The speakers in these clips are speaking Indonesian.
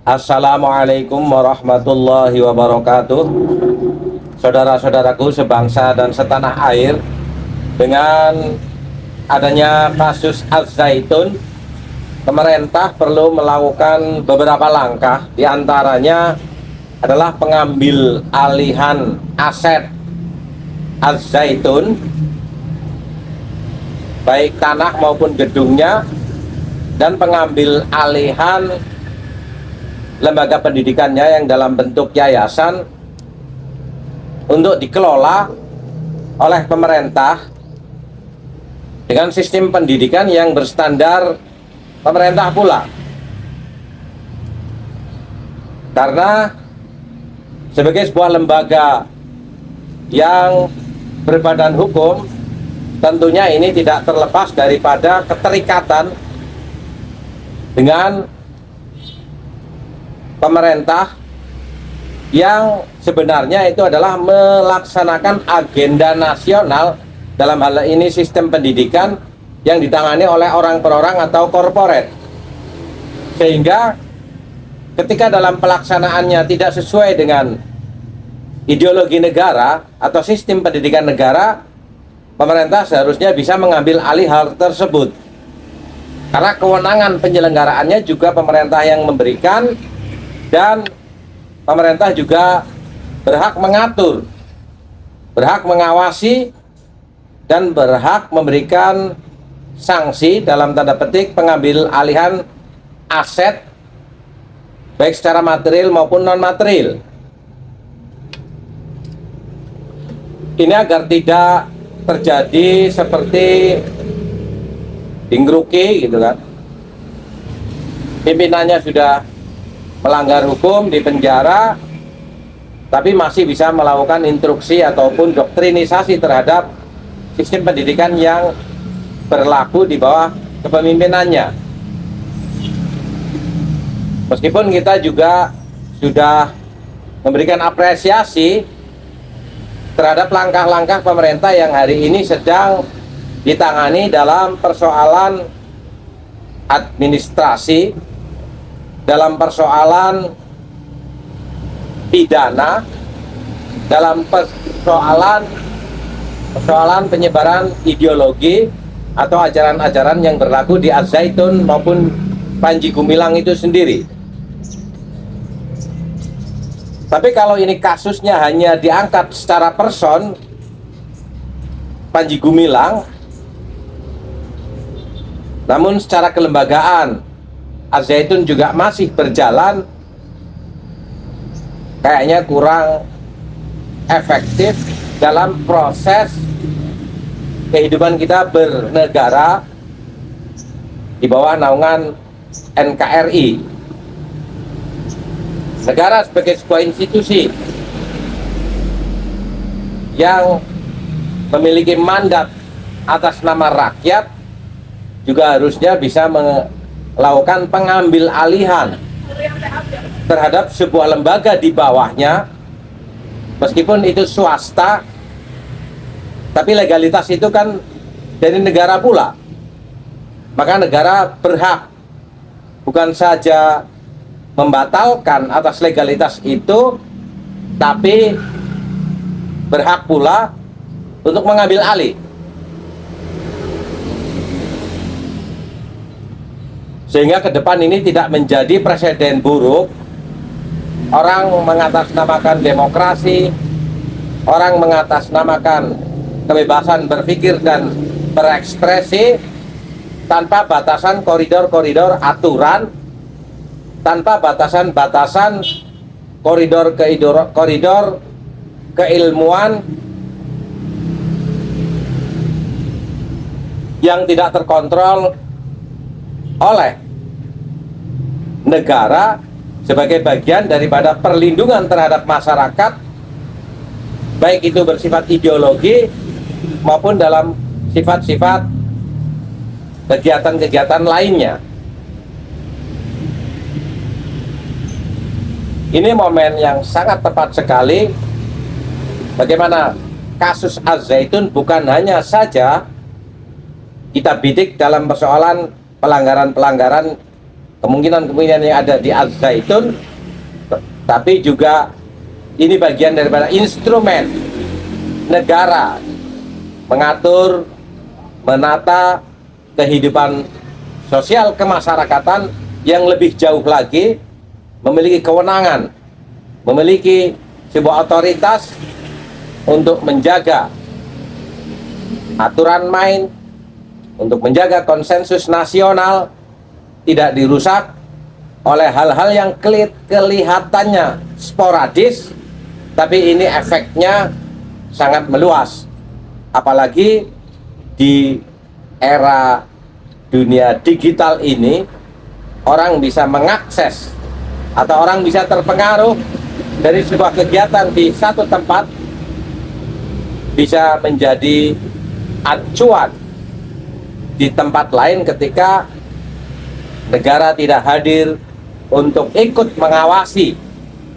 Assalamualaikum warahmatullahi wabarakatuh. Saudara-saudaraku sebangsa dan setanah air, dengan adanya kasus Al-Zaitun, pemerintah perlu melakukan beberapa langkah. Di antaranya adalah pengambil alihan aset Al-Zaitun, baik tanah maupun gedungnya, dan pengambil alihan lembaga pendidikannya yang dalam bentuk yayasan untuk dikelola oleh pemerintah dengan sistem pendidikan yang berstandar pemerintah pula. Karena sebagai sebuah lembaga yang berbadan hukum, tentunya ini tidak terlepas daripada keterikatan dengan pemerintah yang sebenarnya itu adalah melaksanakan agenda nasional, dalam hal ini sistem pendidikan yang ditangani oleh orang per orang atau korporat, sehingga ketika dalam pelaksanaannya tidak sesuai dengan ideologi negara atau sistem pendidikan negara, pemerintah seharusnya bisa mengambil alih hal tersebut, karena kewenangan penyelenggaraannya juga pemerintah yang memberikan, dan pemerintah juga berhak mengatur, berhak mengawasi, dan berhak memberikan sanksi dalam tanda petik pengambil alihan aset baik secara material maupun non material. Ini agar tidak terjadi seperti Ingruki gitu kan, pimpinannya sudah melanggar hukum, di penjara, tapi masih bisa melakukan instruksi ataupun doktrinisasi terhadap sistem pendidikan yang berlaku di bawah kepemimpinannya. Meskipun kita juga sudah memberikan apresiasi terhadap langkah-langkah pemerintah yang hari ini sedang ditangani dalam persoalan administrasi, dalam persoalan pidana, dalam persoalan penyebaran ideologi atau ajaran-ajaran yang berlaku di Al-Zaitun maupun Panji Gumilang itu sendiri. Tapi kalau ini kasusnya hanya diangkat secara person, Panji Gumilang, namun secara kelembagaan Al-Zaitun juga masih berjalan, kayaknya kurang efektif dalam proses kehidupan kita bernegara di bawah naungan NKRI. Negara sebagai sebuah institusi yang memiliki mandat atas nama rakyat juga harusnya bisa melakukan pengambil alihan terhadap sebuah lembaga di bawahnya, meskipun itu swasta, tapi legalitas itu kan dari negara pula. Maka negara berhak bukan saja membatalkan atas legalitas itu, tapi berhak pula untuk mengambil alih, sehingga ke depan ini tidak menjadi presiden buruk. Orang mengatasnamakan demokrasi, orang mengatasnamakan kebebasan berpikir dan berekspresi tanpa batasan koridor-koridor aturan, tanpa batasan-batasan koridor keilmuan yang tidak terkontrol oleh negara sebagai bagian daripada perlindungan terhadap masyarakat, baik itu bersifat ideologi maupun dalam sifat-sifat kegiatan-kegiatan lainnya. Ini momen yang sangat tepat sekali bagaimana kasus Al-Zaitun bukan hanya saja kita bidik dalam persoalan pelanggaran-pelanggaran kemungkinan-kemungkinan yang ada di Al-Zaitun, tapi juga ini bagian daripada instrumen negara mengatur, menata kehidupan sosial kemasyarakatan yang lebih jauh lagi, memiliki kewenangan, memiliki sebuah otoritas untuk menjaga aturan main, untuk menjaga konsensus nasional tidak dirusak oleh hal-hal yang kelihatannya sporadis, tapi ini efeknya sangat meluas. Apalagi di era dunia digital ini, orang bisa mengakses atau orang bisa terpengaruh dari sebuah kegiatan di satu tempat bisa menjadi acuan di tempat lain ketika negara tidak hadir untuk ikut mengawasi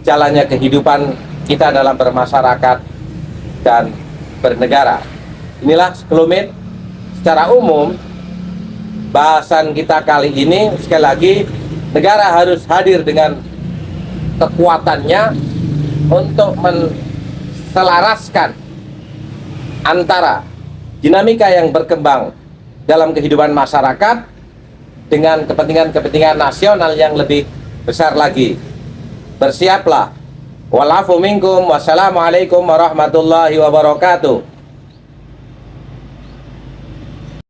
jalannya kehidupan kita dalam bermasyarakat dan bernegara. Inilah sekelumit secara umum bahasan kita kali ini. Sekali lagi, negara harus hadir dengan kekuatannya untuk menselaraskan antara dinamika yang berkembang dalam kehidupan masyarakat dengan kepentingan-kepentingan nasional yang lebih besar lagi. Bersiaplah. Walafu minkum. Wassalamualaikum warahmatullahi wabarakatuh.